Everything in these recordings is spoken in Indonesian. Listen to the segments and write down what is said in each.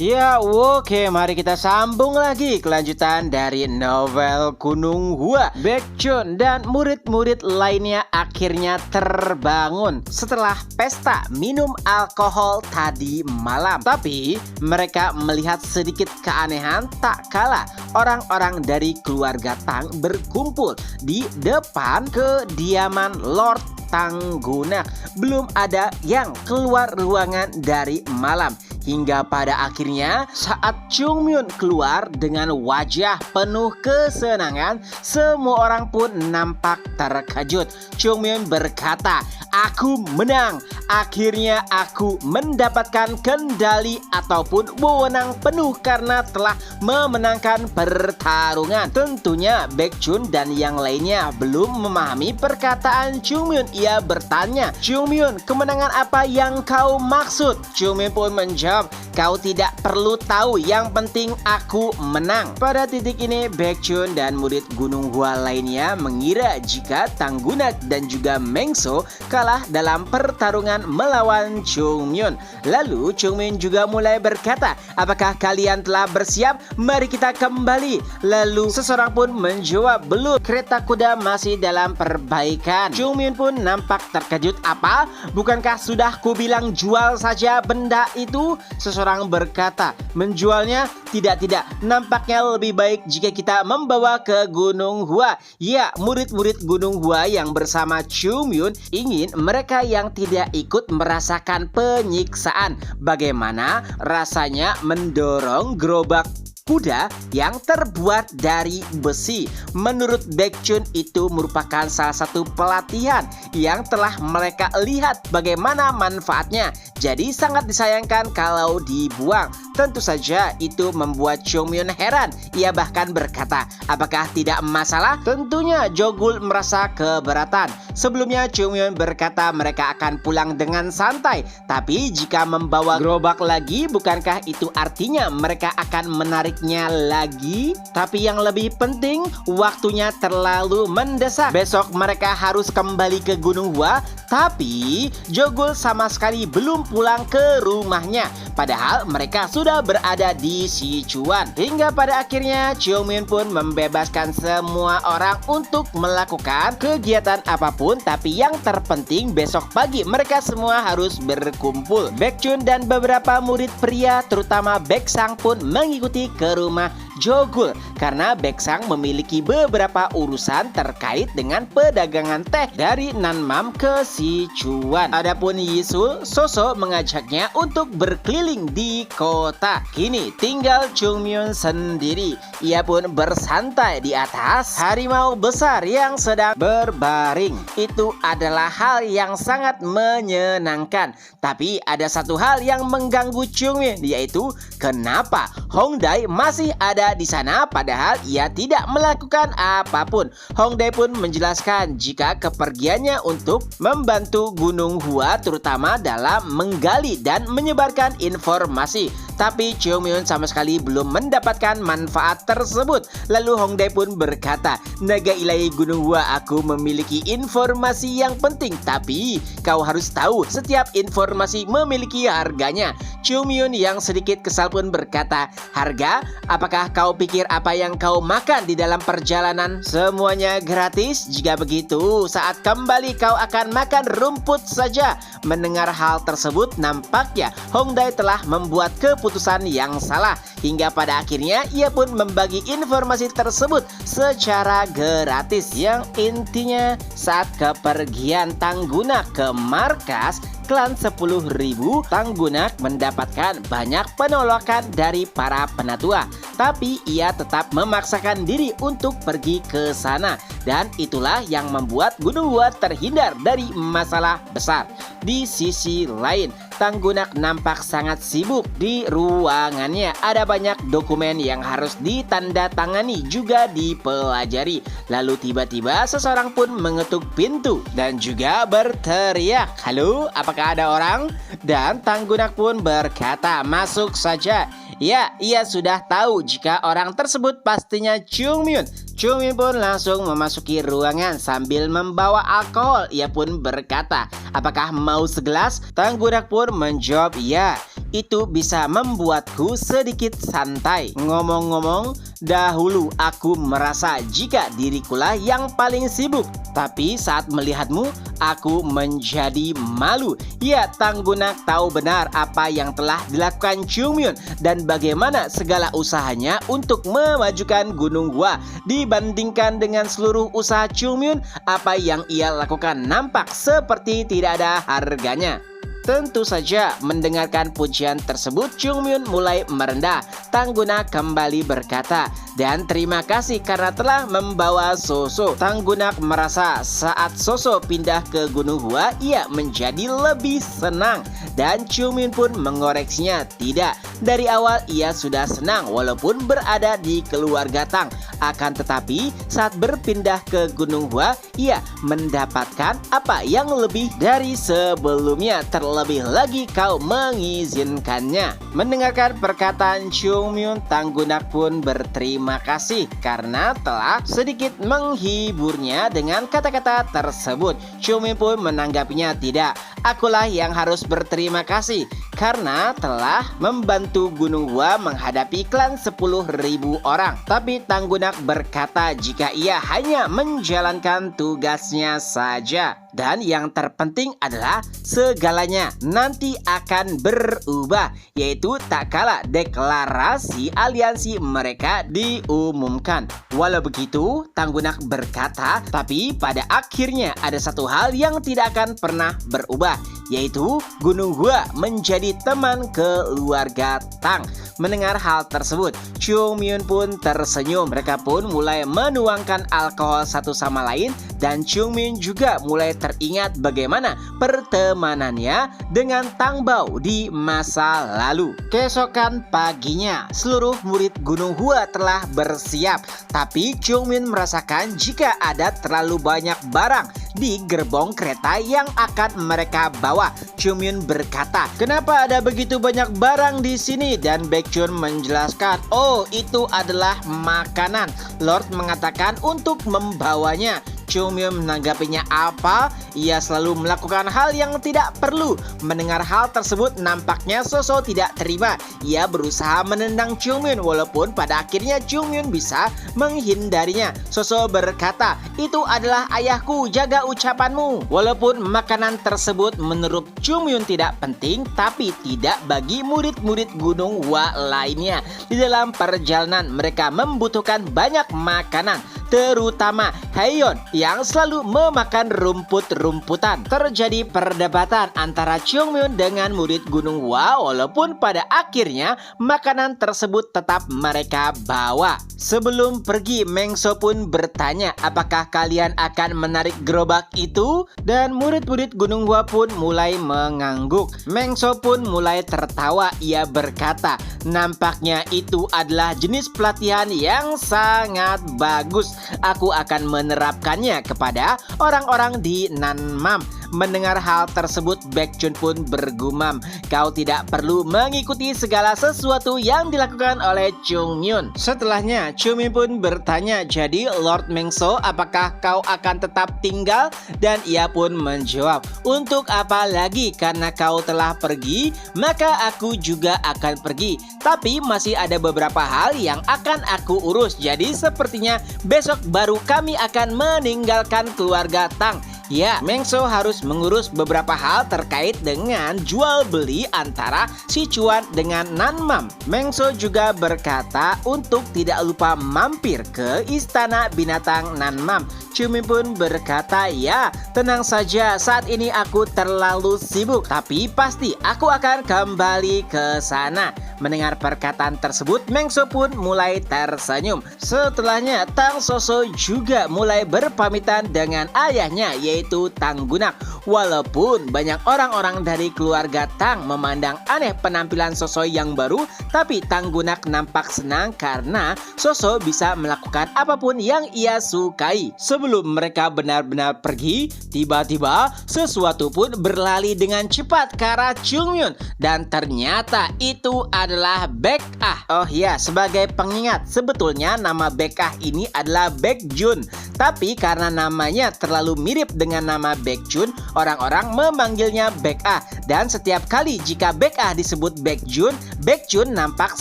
Ya, oke, mari kita sambung lagi kelanjutan dari novel Gunung Hua. Baekhyun dan murid-murid lainnya akhirnya terbangun setelah pesta minum alkohol tadi malam. Tapi mereka melihat sedikit keanehan tak kala orang-orang dari keluarga Tang berkumpul di depan kediaman Lord Tanggunak. Belum ada yang keluar ruangan dari malam. Hingga pada akhirnya saat Jungmyeon keluar dengan wajah penuh kesenangan, semua orang pun nampak terkejut. Jungmyeon berkata, "Aku menang. Akhirnya aku mendapatkan kendali ataupun wewenang penuh karena telah memenangkan pertarungan." Tentunya Baekhyun dan yang lainnya belum memahami perkataan Jungmyeon. Ia bertanya, "Jungmyeon, kemenangan apa yang kau maksud?" Jungmyeon pun menjawab, "Kau tidak perlu tahu, yang penting aku menang." Pada titik ini Baekhyun dan murid Gunung Hua lainnya mengira jika Tanggunak dan juga Mengso kalah dalam pertarungan melawan Jungmyeon. Lalu Jungmyeon juga mulai berkata, "Apakah kalian telah bersiap? Mari kita kembali." Lalu seseorang pun menjawab, "Belum, kereta kuda masih dalam perbaikan." Jungmyeon pun nampak terkejut. "Apa? Bukankah sudah kubilang jual saja benda itu?" Seseorang berkata, "Menjualnya? Tidak, nampaknya lebih baik jika kita membawa ke Gunung Hua." Ya, murid-murid Gunung Hua yang bersama Jungmyeon ingin mereka yang tidak ikut merasakan penyiksaan. Bagaimana rasanya mendorong gerobak kuda yang terbuat dari besi. Menurut Baekhyun itu merupakan salah satu pelatihan yang telah mereka lihat bagaimana manfaatnya. Jadi sangat disayangkan kalau dibuang. Tentu saja itu membuat Jungmyeon heran. Ia bahkan berkata, "Apakah tidak masalah?" Tentunya Jogul merasa keberatan. Sebelumnya Jungmyeon berkata mereka akan pulang dengan santai. Tapi jika membawa gerobak lagi, bukankah itu artinya mereka akan menariknya lagi? Tapi yang lebih penting, waktunya terlalu mendesak. Besok mereka harus kembali ke Gunung Hua. Tapi Jogul sama sekali belum pulang ke rumahnya. Padahal mereka sudah berada di Sichuan. Hingga pada akhirnya Jungmyeon pun membebaskan semua orang untuk melakukan kegiatan apapun. Tapi yang terpenting besok pagi mereka semua harus berkumpul. Baekhyun dan beberapa murid pria terutama Baeksang pun mengikuti ke rumah Jogul karena Baeksang memiliki beberapa urusan terkait dengan perdagangan teh dari Nanmam ke Sichuan. Adapun Yisul, Soso mengajaknya untuk berkeliling di kota. Kini tinggal Jungmyeon sendiri. Ia pun bersantai di atas harimau besar yang sedang berbaring. Itu adalah hal yang sangat menyenangkan. Tapi ada satu hal yang mengganggu Jungmyeon, yaitu kenapa Hongdae masih ada di sana padahal ia tidak melakukan apapun. Hongdae pun menjelaskan jika kepergiannya untuk membantu Gunung Hua terutama dalam menggali dan menyebarkan informasi. Tapi Jungmyeon sama sekali belum mendapatkan manfaat tersebut. Lalu Hongdae pun berkata, "Naga ilahi Gunung Hua, aku memiliki informasi yang penting. Tapi kau harus tahu setiap informasi memiliki harganya." Jungmyeon yang sedikit kesal pun berkata, "Harga? Apakah kau pikir apa yang kau makan di dalam perjalanan semuanya gratis? Jika begitu, saat kembali kau akan makan rumput saja." Mendengar hal tersebut, nampaknya Hongdae telah membuat keputusan yang salah. Hingga pada akhirnya ia pun membagi informasi tersebut secara gratis. Yang intinya saat kepergian Tanggunak ke markas klan 10.000, Tanggunak mendapatkan banyak penolakan dari para penatua. Tapi ia tetap memaksakan diri untuk pergi ke sana. Dan itulah yang membuat Gunung Hua terhindar dari masalah besar. Di sisi lain, Tanggunak nampak sangat sibuk di ruangannya. Ada banyak dokumen yang harus ditandatangani juga dipelajari. Lalu tiba-tiba seseorang pun mengetuk pintu dan juga berteriak, "Halo, apakah ada orang?" Dan Tanggunak pun berkata, "Masuk saja." Ya, ia sudah tahu jika orang tersebut pastinya Jungmyeon. Chungmin pun langsung memasuki ruangan sambil membawa alkohol. Ia pun berkata, apakah mau segelas? Tanggunak pun menjawab, ya, itu bisa membuatku sedikit santai. Ngomong-ngomong, dahulu aku merasa jika dirikulah yang paling sibuk. Tapi saat melihatmu, aku menjadi malu. Ya, Tanggunak tahu benar apa yang telah dilakukan Chungmin dan bagaimana segala usahanya untuk memajukan Gunung Hua. Dibandingkan dengan seluruh usaha Chungmin, apa yang ia lakukan nampak seperti tidak ada harganya. Tentu saja mendengarkan pujian tersebut, Chungmin mulai merendah. Tanggunak kembali berkata, dan terima kasih karena telah membawa Soso. Tanggunak merasa saat Soso pindah ke Gunung Hua, ia menjadi lebih senang. Dan Chungmin pun mengoreksinya, tidak. Dari awal ia sudah senang walaupun berada di keluarga Tang. Akan tetapi saat berpindah ke Gunung Hua, ia mendapatkan apa yang lebih dari sebelumnya. Terlebih lagi kau mengizinkannya. Mendengarkan perkataan Chungmin, Tanggunak pun berterima kasih karena telah sedikit menghiburnya dengan kata-kata tersebut. Chungmin pun menanggapinya, tidak, akulah yang harus berterima kasih karena telah membantu Gunung Hua menghadapi klan 10.000 orang. Tapi Tanggunak berkata jika ia hanya menjalankan tugasnya saja. Dan yang terpenting adalah segalanya nanti akan berubah, yaitu tak kala deklarasi aliansi mereka diumumkan. Walau begitu, Tanggunak berkata, tapi pada akhirnya ada satu hal yang tidak akan pernah berubah, yaitu Gunung Hua menjadi teman keluarga Tang. Mendengar hal tersebut, Chungmin pun tersenyum. Mereka pun mulai menuangkan alkohol satu sama lain dan Chungmin juga mulai teringat bagaimana pertemanannya dengan Tang Bao di masa lalu. Keesokan paginya, seluruh murid Gunung Hua telah bersiap. Tapi Chungmin merasakan jika ada terlalu banyak barang di gerbong kereta yang akan mereka bawa. Chungmin berkata, kenapa ada begitu banyak barang di sini? Dan Baekhyun menjelaskan, oh itu adalah makanan. Lord mengatakan untuk membawanya. Chungmin menanggapinya, apa? Ia selalu melakukan hal yang tidak perlu. Mendengar hal tersebut, nampaknya Soso tidak terima. Ia berusaha menendang Chungmin walaupun pada akhirnya Chungmin bisa menghindarinya. Soso berkata, itu adalah ayahku, jaga ucapanmu. Walaupun makanan tersebut menurut Chungmin tidak penting, tapi tidak bagi murid-murid Gunung Hua lainnya. Di dalam perjalanan mereka membutuhkan banyak makanan, terutama Haeyeon yang selalu memakan rumput-rumputan. Terjadi perdebatan antara Chungmin dengan murid Gunung Hua walaupun pada akhirnya makanan tersebut tetap mereka bawa. Sebelum pergi, Mengso pun bertanya, apakah kalian akan menarik gerobak itu? Dan murid-murid Gunung Hua pun mulai mengangguk. Mengso pun mulai tertawa. Ia berkata, nampaknya itu adalah jenis pelatihan yang sangat bagus. Aku akan menerapkannya kepada orang-orang di Nanmam. Mendengar hal tersebut, Baekhyun pun bergumam, kau tidak perlu mengikuti segala sesuatu yang dilakukan oleh Chungmin. Setelahnya, Chungmin pun bertanya, jadi Lord Mengso, apakah kau akan tetap tinggal? Dan ia pun menjawab, untuk apa lagi? Karena kau telah pergi, maka aku juga akan pergi. Tapi masih ada beberapa hal yang akan aku urus. Jadi sepertinya besok baru kami akan meninggalkan keluarga Tang. Ya, Mengso harus mengurus beberapa hal terkait dengan jual beli antara Sichuan dengan Nanmam. Mengso juga berkata untuk tidak lupa mampir ke Istana Binatang Nanmam. Chungmin pun berkata, ya, tenang saja, saat ini aku terlalu sibuk, tapi pasti aku akan kembali ke sana. Mendengar perkataan tersebut, Mengso pun mulai tersenyum. Setelahnya, Tang Soso juga mulai berpamitan dengan ayahnya, yaitu Tanggunak. Walaupun banyak orang-orang dari keluarga Tang memandang aneh penampilan Soso yang baru, tapi Tang Gunak nampak senang karena Soso bisa melakukan apapun yang ia sukai. Sebelum mereka benar-benar pergi, tiba-tiba sesuatu pun berlari dengan cepat ke arah Chungmyun dan ternyata itu adalah Baek-ah. Oh ya, sebagai pengingat, sebetulnya nama Baek-ah ini adalah Baekjun. Tapi karena namanya terlalu mirip dengan nama Baekjun, orang-orang memanggilnya Baek-ah. Dan setiap kali jika Baek-ah disebut Baekjun, Baekjun nampak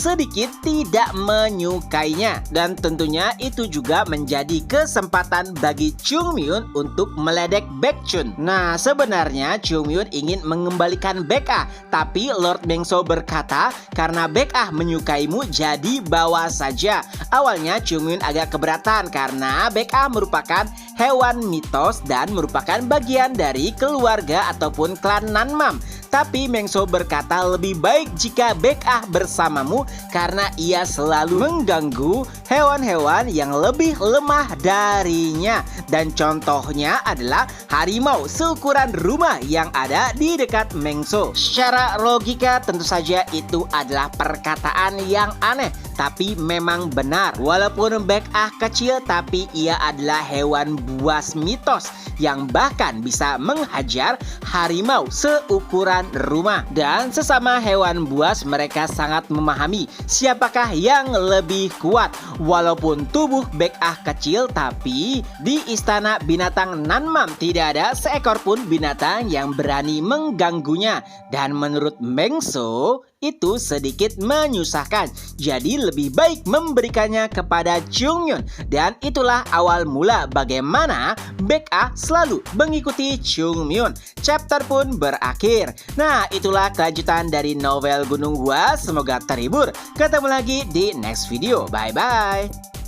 sedikit tidak menyukainya. Dan tentunya itu juga menjadi kesempatan bagi Chungmyun untuk meledek Baekjun. Nah, sebenarnya Chungmyun ingin mengembalikan Baek-ah, tapi Lord Mengso berkata, karena Baek-ah menyukaimu, jadi bawa saja. Awalnya Chungmyun agak keberatan karena Baek-ah merupakan hewan mitos dan merupakan bagian dari keluarga ataupun klan Nanmam. Tapi Mengso berkata lebih baik jika Baek-ah bersamamu karena ia selalu mengganggu hewan-hewan yang lebih lemah darinya. Dan contohnya adalah harimau seukuran rumah yang ada di dekat Mengso. Secara logika tentu saja itu adalah perkataan yang aneh, tapi memang benar. Walaupun Baek-ah kecil, tapi ia adalah hewan buas mitos yang bahkan bisa menghajar harimau seukuran rumah. Dan sesama hewan buas, mereka sangat memahami siapakah yang lebih kuat. Walaupun tubuh Baek-ah kecil, tapi di istana binatang Nanmam tidak ada seekor pun binatang yang berani mengganggunya. Dan menurut Mengso, itu sedikit menyusahkan. Jadi lebih baik memberikannya kepada Chungmyun. Dan itulah awal mula bagaimana Baek-ah selalu mengikuti Chungmyun. Chapter pun berakhir. Nah, itulah kelanjutan dari novel Gunung Gua. Semoga terhibur. Ketemu lagi di next video. Bye-bye.